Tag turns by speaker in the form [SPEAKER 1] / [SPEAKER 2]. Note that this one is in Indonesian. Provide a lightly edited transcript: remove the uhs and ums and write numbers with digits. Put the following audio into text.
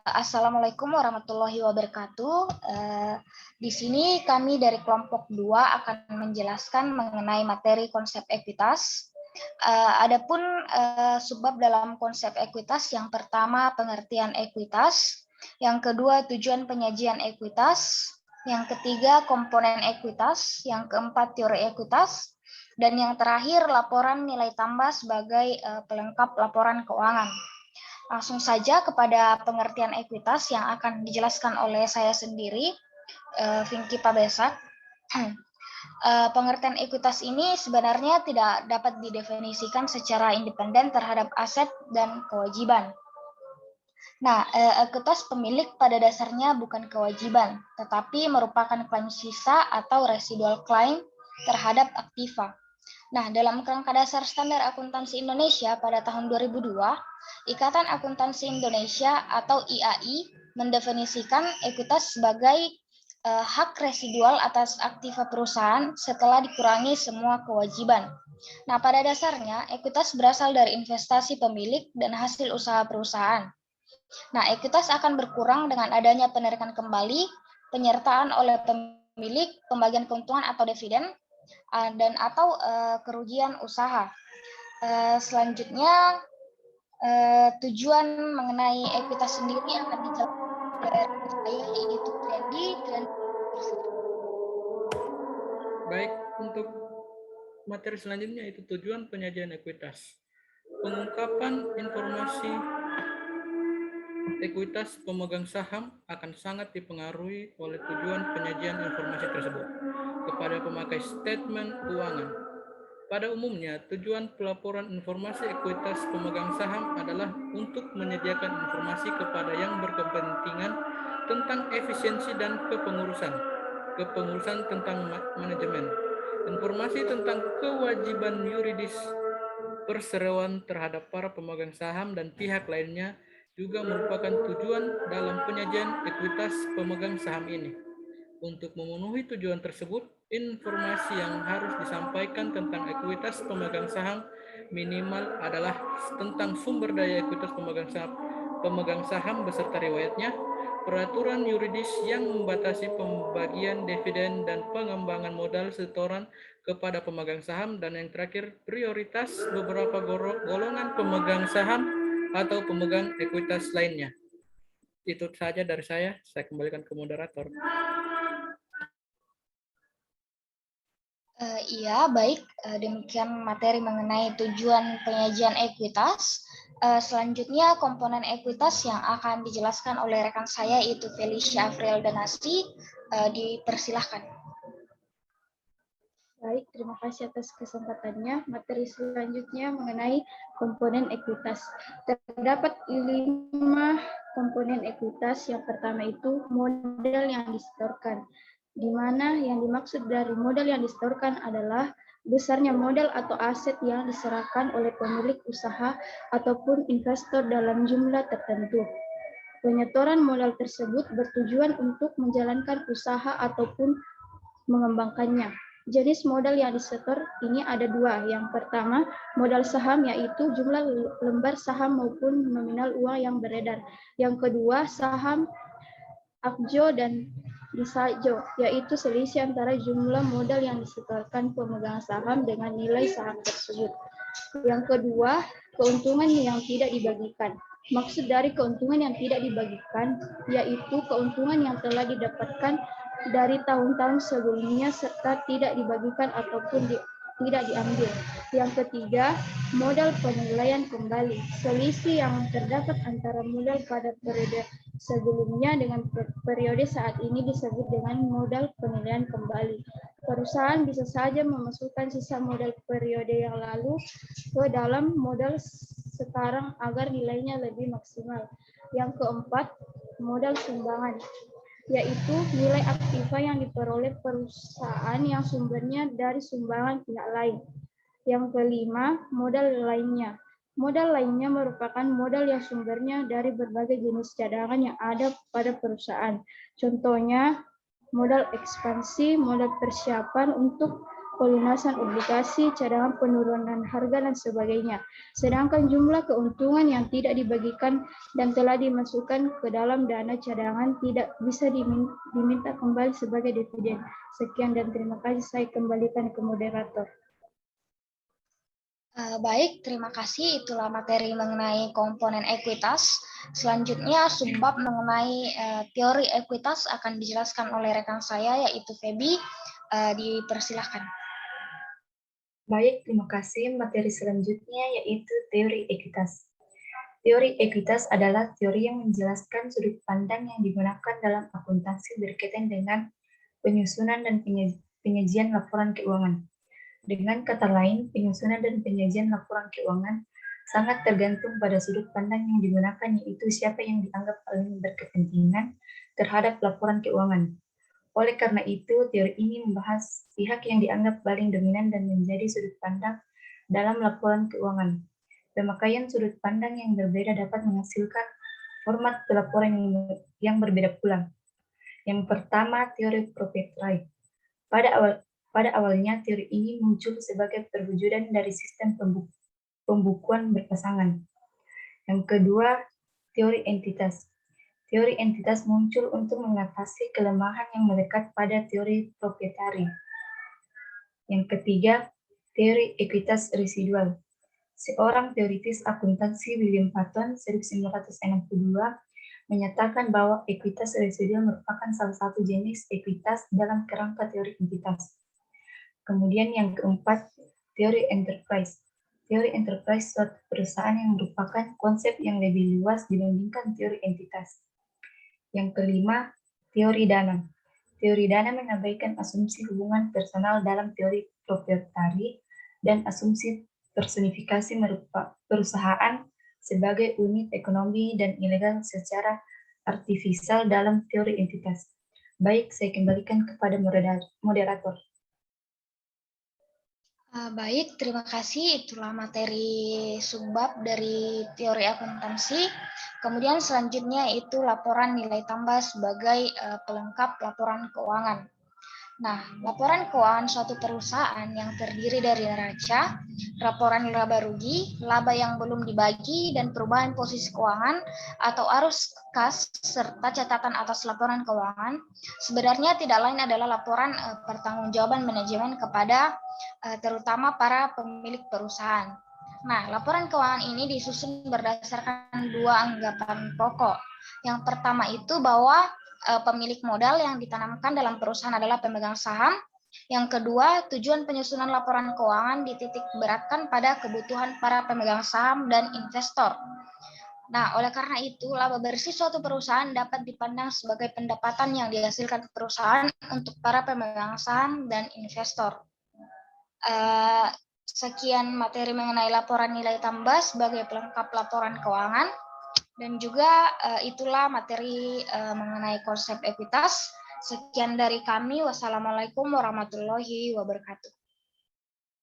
[SPEAKER 1] Assalamualaikum warahmatullahi wabarakatuh. Di sini kami dari kelompok 2 akan menjelaskan mengenai materi konsep ekuitas. Adapun subbab dalam konsep ekuitas, yang pertama pengertian ekuitas, yang kedua tujuan penyajian ekuitas, yang ketiga komponen ekuitas, yang keempat teori ekuitas, dan yang terakhir laporan nilai tambah sebagai pelengkap laporan keuangan. Langsung saja kepada pengertian ekuitas yang akan dijelaskan oleh saya sendiri, Vinky Pabesak. Pengertian ekuitas ini sebenarnya tidak dapat didefinisikan secara independen terhadap aset dan kewajiban. Nah, ekuitas pemilik pada dasarnya bukan kewajiban, tetapi merupakan klaim sisa atau residual claim terhadap aktiva. Nah, dalam kerangka dasar standar akuntansi Indonesia pada tahun 2002, Ikatan Akuntansi Indonesia atau IAI mendefinisikan ekuitas sebagai hak residual atas aktiva perusahaan setelah dikurangi semua kewajiban. Nah, pada dasarnya ekuitas berasal dari investasi pemilik dan hasil usaha perusahaan. Nah, ekuitas akan berkurang dengan adanya penarikan kembali, penyertaan oleh pemilik, pembagian keuntungan atau dividen, dan atau kerugian usaha. Selanjutnya tujuan mengenai ekuitas sendiri akan dijelaskan oleh saya, yaitu Trendy.
[SPEAKER 2] Baik, untuk materi selanjutnya itu tujuan penyajian ekuitas. Pengungkapan informasi ekuitas pemegang saham akan sangat dipengaruhi oleh tujuan penyajian informasi tersebut kepada pemakai statement keuangan. Pada umumnya, tujuan pelaporan informasi ekuitas pemegang saham adalah untuk menyediakan informasi kepada yang berkepentingan tentang efisiensi dan kepengurusan tentang manajemen, informasi tentang kewajiban yuridis perseroan terhadap para pemegang saham dan pihak lainnya juga merupakan tujuan dalam penyajian ekuitas pemegang saham ini. Untuk memenuhi tujuan tersebut, informasi yang harus disampaikan tentang ekuitas pemegang saham minimal adalah tentang sumber daya ekuitas pemegang saham beserta riwayatnya, peraturan yuridis yang membatasi pembagian dividen dan pengembangan modal setoran kepada pemegang saham, dan yang terakhir prioritas beberapa golongan pemegang saham atau pemegang ekuitas lainnya. Itu saja dari saya kembalikan ke moderator.
[SPEAKER 1] Iya, baik. Demikian materi mengenai tujuan penyajian ekuitas. Selanjutnya komponen ekuitas yang akan dijelaskan oleh rekan saya, yaitu Felicia Afriel Danasti. Dipersilahkan.
[SPEAKER 3] Baik, terima kasih atas kesempatannya. Materi selanjutnya mengenai komponen ekuitas. Terdapat 5 komponen ekuitas. Yang pertama itu modal yang disetorkan, di mana yang dimaksud dari modal yang disetorkan adalah besarnya modal atau aset yang diserahkan oleh pemilik usaha ataupun investor dalam jumlah tertentu. Penyetoran modal tersebut bertujuan untuk menjalankan usaha ataupun mengembangkannya. Jenis modal yang disetor ini ada 2. Yang pertama, modal saham, yaitu jumlah lembar saham maupun nominal uang yang beredar. Yang kedua, saham akjo dan disajo, yaitu selisih antara jumlah modal yang disetorkan pemegang saham dengan nilai saham tersebut. Yang kedua, keuntungan yang tidak dibagikan. Maksud dari keuntungan yang tidak dibagikan, yaitu keuntungan yang telah didapatkan dari tahun-tahun sebelumnya serta tidak dibagikan ataupun tidak diambil. Yang ketiga, modal penilaian kembali. Selisih yang terdapat antara modal pada periode sebelumnya dengan periode saat ini disebut dengan modal penilaian kembali. Perusahaan bisa saja memasukkan sisa modal periode yang lalu ke dalam modal sekarang agar nilainya lebih maksimal. Yang keempat, modal sumbangan, yaitu nilai aktiva yang diperoleh perusahaan yang sumbernya dari sumbangan pihak lain. Yang kelima, modal lainnya. Modal lainnya merupakan modal yang sumbernya dari berbagai jenis cadangan yang ada pada perusahaan. Contohnya, modal ekspansi, modal persiapan untuk pelunasan obligasi, cadangan penurunan harga, dan sebagainya. Sedangkan jumlah keuntungan yang tidak dibagikan dan telah dimasukkan ke dalam dana cadangan tidak bisa diminta kembali sebagai dividen. Sekian dan terima kasih. Saya kembalikan ke moderator.
[SPEAKER 1] Baik, terima kasih. Itulah materi mengenai komponen ekuitas. Selanjutnya, subbab mengenai teori ekuitas akan dijelaskan oleh rekan saya, yaitu Feby. Dipersilahkan.
[SPEAKER 4] Baik, terima kasih. Materi selanjutnya yaitu teori ekuitas. Teori ekuitas adalah teori yang menjelaskan sudut pandang yang digunakan dalam akuntansi berkaitan dengan penyusunan dan penyajian laporan keuangan. Dengan kata lain, penyusunan dan penyajian laporan keuangan sangat tergantung pada sudut pandang yang digunakan, yaitu siapa yang dianggap paling berkepentingan terhadap laporan keuangan. Oleh karena itu, teori ini membahas pihak yang dianggap paling dominan dan menjadi sudut pandang dalam laporan keuangan. Pemakaian sudut pandang yang berbeda dapat menghasilkan format pelaporan yang berbeda pula. Yang pertama, teori proprietary. Pada awalnya, teori ini muncul sebagai perwujudan dari sistem pembukuan berpasangan. Yang kedua, teori entitas. Teori entitas muncul untuk mengatasi kelemahan yang melekat pada teori proprietary. Yang ketiga, teori ekuitas residual. Seorang teoritis akuntansi William Patton 1962 menyatakan bahwa ekuitas residual merupakan salah satu jenis ekuitas dalam kerangka teori entitas. Kemudian yang keempat, teori enterprise. Teori enterprise suatu perusahaan yang merupakan konsep yang lebih luas dibandingkan teori entitas. Yang kelima, teori dana. Teori dana mengabaikan asumsi hubungan personal dalam teori proprietary dan asumsi personifikasi perusahaan sebagai unit ekonomi dan ilegal secara artifisial dalam teori entitas. Baik, saya kembalikan kepada moderator.
[SPEAKER 1] Baik, terima kasih. Itulah materi subbab dari teori akuntansi. Kemudian selanjutnya itu laporan nilai tambah sebagai pelengkap laporan keuangan. Nah, laporan keuangan suatu perusahaan yang terdiri dari neraca, laporan laba rugi, laba yang belum dibagi, dan perubahan posisi keuangan atau arus kas, serta catatan atas laporan keuangan, sebenarnya tidak lain adalah laporan pertanggungjawaban manajemen kepada terutama para pemilik perusahaan. Nah, laporan keuangan ini disusun berdasarkan dua anggapan pokok. Yang pertama itu bahwa pemilik modal yang ditanamkan dalam perusahaan adalah pemegang saham. Yang kedua, tujuan penyusunan laporan keuangan dititik beratkan pada kebutuhan para pemegang saham dan investor. Nah, oleh karena itu, laba bersih suatu perusahaan dapat dipandang sebagai pendapatan yang dihasilkan perusahaan untuk para pemegang saham dan investor. Sekian materi mengenai laporan nilai tambah sebagai pelengkap laporan keuangan. Dan juga itulah materi mengenai konsep ekuitas. Sekian dari kami. Wassalamualaikum warahmatullahi wabarakatuh.